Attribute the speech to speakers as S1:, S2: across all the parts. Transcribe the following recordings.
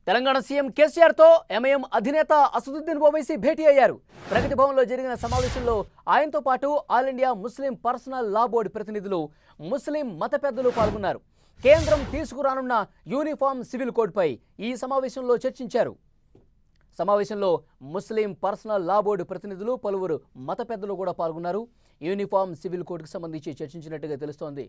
S1: Telangana CM KCR తో MIM అధినేత అసదుద్దీన్ ఓవైసీ భేటీ అయ్యారు. ప్రగతి భవన్లో జరిగిన సమావేశంలో ఆయనతో పాటు ఆల్ ఇండియా ముస్లిం పర్సనల్ లా బోర్డు ప్రతినిధులు, ముస్లిం మత పెద్దలు పాల్గొన్నారు. కేంద్రం తీసుకురానున్న యూనిఫామ్ సివిల్ కోడ్పై ఈ సమావేశంలో చర్చించారు. సమావేశంలో ముస్లిం పర్సనల్ లా బోర్డు ప్రతినిధులు, పలువురు మత పెద్దలు కూడా పాల్గొన్నారు. యూనిఫామ్ సివిల్ కోడ్కు సంబంధించి చర్చించినట్టుగా తెలుస్తోంది.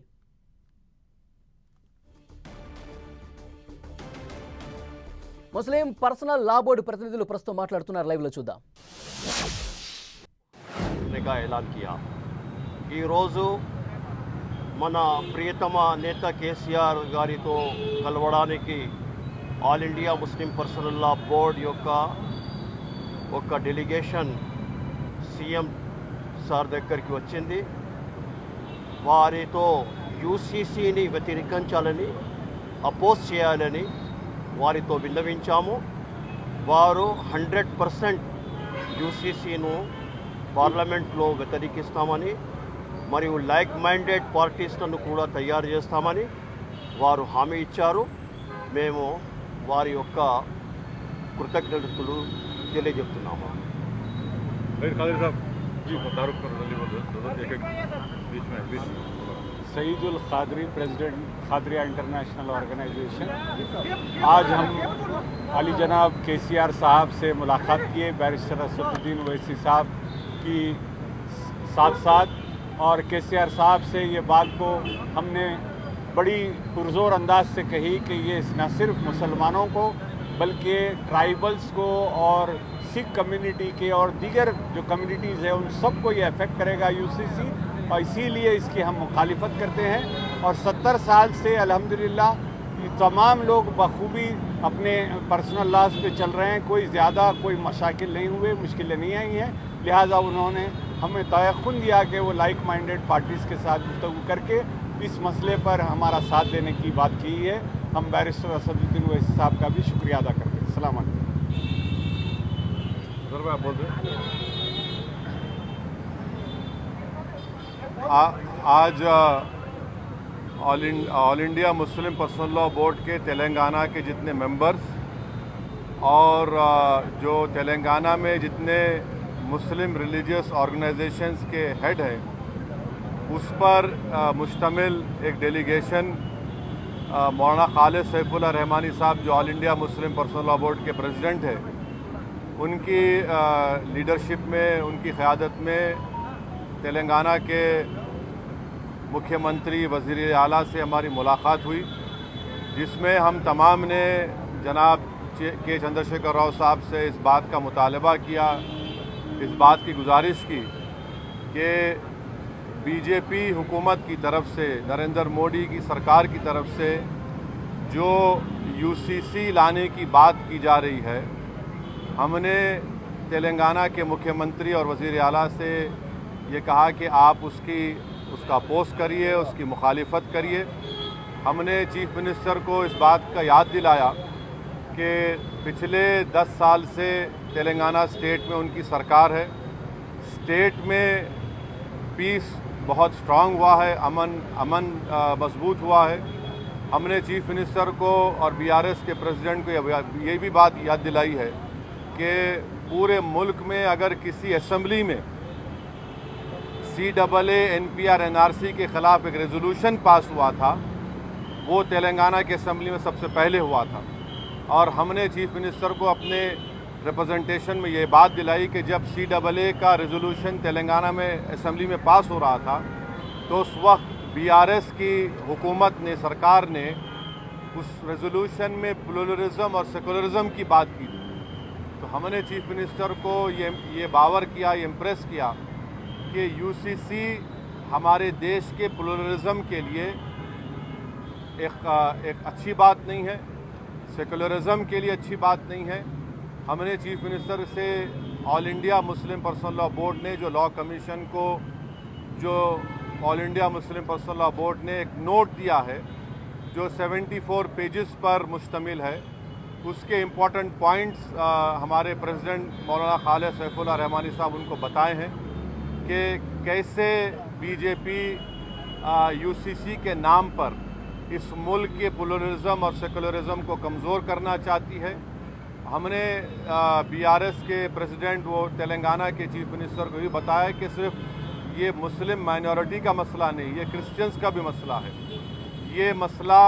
S1: ముస్లిం పర్సనల్ లా బోర్డు ప్రతినిధులు ప్రస్తుతం మాట్లాడుతున్నారు. లైవ్ లో చూద్దాం.
S2: ఎలాన్ కియా ఈరోజు మన ప్రియతమ నేత కేసీఆర్ గారితో కలవడానికి ఆల్ ఇండియా ముస్లిం పర్సనల్ లా బోర్డ్ యొక్క ఒక డెలిగేషన్ సీఎం సార్ దగ్గరికి వచ్చింది. వారితో యూసీసీని వ్యతిరేకించాలని, అపోజ్ చేయాలని వారితో విన్నవించాము. వారు 100% యూసీసీను పార్లమెంట్లో వ్యతిరేకిస్తామని మరియు లైక్ మైండెడ్ పార్టీస్లను కూడా తయారు చేస్తామని వారు హామీ ఇచ్చారు. మేము వారి యొక్క కృతజ్ఞతలు తెలియజేస్తున్నాము.
S3: Saeedul Qadri, president Qadriya international organisation. आज हम अली जनाब केसीआर साहब से मुलाकात किए, बैरिस्टर असदुद्दीन ओवैसी साहब की साथ और केसीआर साहब से ये बात को हमने बड़ी पुरजोर अंदाज से कही कि ये न सिर्फ मुसलमानों को बल्कि ट्राइबल्स को और सिख कम्युनिटी के और दीगर जो कम्युनिटीज़ है उन सबको ये अफेक्ट करेगा यूसीसी, और इसीलिए इसकी हम मुखालिफत करते हैं। और 70 साल से अल्हम्दुलिल्लाह तमाम लोग बखूबी अपने पर्सनल लॉज पे चल रहे हैं, कोई ज़्यादा कोई मशाकिल नहीं हुए, मुश्किलें नहीं आई हैं। लिहाजा उन्होंने हमें तयक़ुन दिया कि वो लाइक माइंडेड पार्टीज़ के साथ गुफ्तगू करके इस मसले पर हमारा साथ देने की बात की है। हम बैरिस्टर असदुद्दीन ओवैसी साहब का भी शुक्रिया अदा करते हैं। अस्सलाम वालेकुम।
S4: आज all India Muslim personal law board के तेलंगाना के जितने मेंबर्स और जो तेलंगाना में जितने मुस्लिम रिलीजियस ऑर्गेनाइजेशंस के हेड हैं उस पर मुश्तमिल एक डेलीगेशन मौलाना खालिद सैफुल्लाह रहमानी साहब जो all India Muslim personal law board के प्रेसिडेंट हैं, उनकी लीडरशिप में, उनकी क़यादत में तेलंगाना के मुख्यमंत्री वज़ीर आला से हमारी मुलाकात हुई, जिसमें हम तमाम ने जनाब के चंद्रशेखर राव साहब से इस बात का मुतालबा किया, इस बात की गुजारिश की कि बीजेपी हुकूमत की तरफ से, नरेंद्र मोदी की सरकार की तरफ से जो यूसीसी लाने की बात की जा रही है, हमने तेलंगाना के मुख्यमंत्री और वज़ीर आला से ये कहा कि आप उसका अपोज करिए, उसकी मुखालिफत करिए। हमने चीफ मिनिस्टर को इस बात का याद दिलाया कि पिछले 10 साल से तेलंगाना स्टेट में उनकी सरकार है, स्टेट में पीस बहुत स्ट्रांग हुआ है, अमन मजबूत हुआ है। हमने चीफ मिनिस्टर को और बीआरएस के प्रेसिडेंट को ये भी बात याद दिलाई है कि पूरे मुल्क में अगर किसी असेंबली में CAA NPR NRC के ख़िलाफ़ एक रेजोल्यूशन पास हुआ था, वो तेलंगाना के असेंबली में सबसे पहले हुआ था। और हमने चीफ मिनिस्टर को अपने रिप्रेजेंटेशन में ये बात दिलाई कि जब CAA का रेजोल्यूशन तेलंगाना में असेंबली में पास हो रहा था तो उस वक्त BRS की हुकूमत ने, सरकार ने उस रेजोल्यूशन में प्लुरलिज्म और सेकुलरिज्म की बात की थी। तो हमने चीफ मिनिस्टर को ये बावर किया, ये इम्प्रेस किया कि यूसीसी हमारे देश के प्लुरलिज्म के लिए एक अच्छी बात नहीं है, सेकुलरिज्म के लिए अच्छी बात नहीं है। हमने चीफ मिनिस्टर से all India Muslim personal law board ने जो लॉ कमीशन को, जो all India Muslim personal law board ने एक नोट दिया है जो 74 पेजेस पर मुश्तमिल है, उसके इम्पॉर्टेंट पॉइंट्स हमारे प्रेसिडेंट मौलाना खालिद सैफुल्लाह रहमानी साहब उनको बताए हैं कि कैसे बीजेपी यूसीसी के नाम पर इस मुल्क के प्लुरलिज्म और सेकुलरिज्म को कमज़ोर करना चाहती है। हमने बीआरएस के प्रेसिडेंट वो तेलंगाना के चीफ मिनिस्टर को भी बताया कि सिर्फ ये मुस्लिम माइनॉरिटी का मसला नहीं, ये क्रिश्चियंस का भी मसला है। ये मसला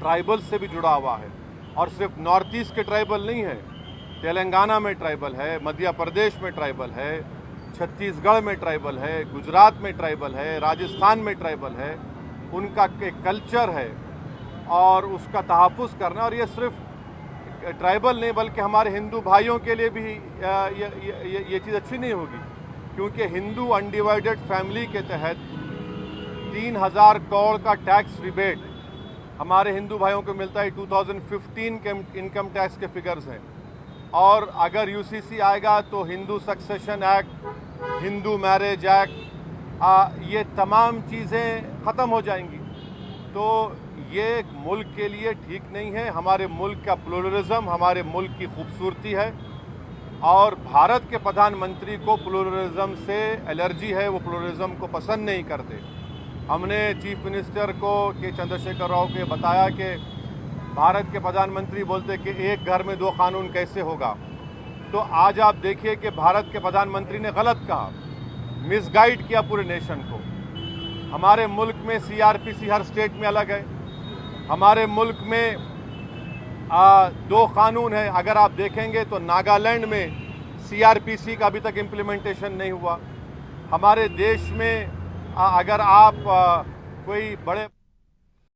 S4: ट्राइबल से भी जुड़ा हुआ है और सिर्फ नॉर्थ ईस्ट के ट्राइबल नहीं है, तेलंगाना में ट्राइबल है, मध्य प्रदेश में ट्राइबल है, छत्तीसगढ़ में ट्राइबल है, गुजरात में ट्राइबल है, राजस्थान में ट्राइबल है। उनका एक कल्चर है और उसका तहफ़्फ़ुज़ करना, और ये सिर्फ ट्राइबल नहीं बल्कि हमारे हिंदू भाइयों के लिए भी ये चीज़ अच्छी नहीं होगी, क्योंकि हिंदू अनडिवाइडेड फैमिली के तहत 3000 करोड़ का टैक्स रिबेट हमारे हिंदू भाइयों को मिलता है। 2015 के इनकम टैक्स के फिगर्स हैं, और अगर यूसीसी आएगा तो Hindu succession act, Hindu marriage act, ये तमाम चीज़ें ख़त्म हो जाएंगी। तो ये मुल्क के लिए ठीक नहीं है। हमारे मुल्क का प्लुरलिज्म हमारे मुल्क की खूबसूरती है, और भारत के प्रधानमंत्री को प्लुरलिज्म से एलर्जी है, वो प्लुरलिज्म को पसंद नहीं करते। हमने चीफ मिनिस्टर को के चंद्रशेखर राव के बताया कि भारत के प्रधानमंत्री बोलते कि एक घर में 2 कानून कैसे होगा। तो आज आप देखिए कि भारत के प्रधानमंत्री ने गलत कहा, मिसगाइड किया पूरे नेशन को। हमारे मुल्क में सीआरपीसी हर स्टेट में अलग है। हमारे मुल्क में 2 कानून हैं। अगर आप देखेंगे तो नागालैंड में सीआरपीसी का अभी तक इम्प्लीमेंटेशन नहीं हुआ। हमारे देश में अगर आप कोई बड़े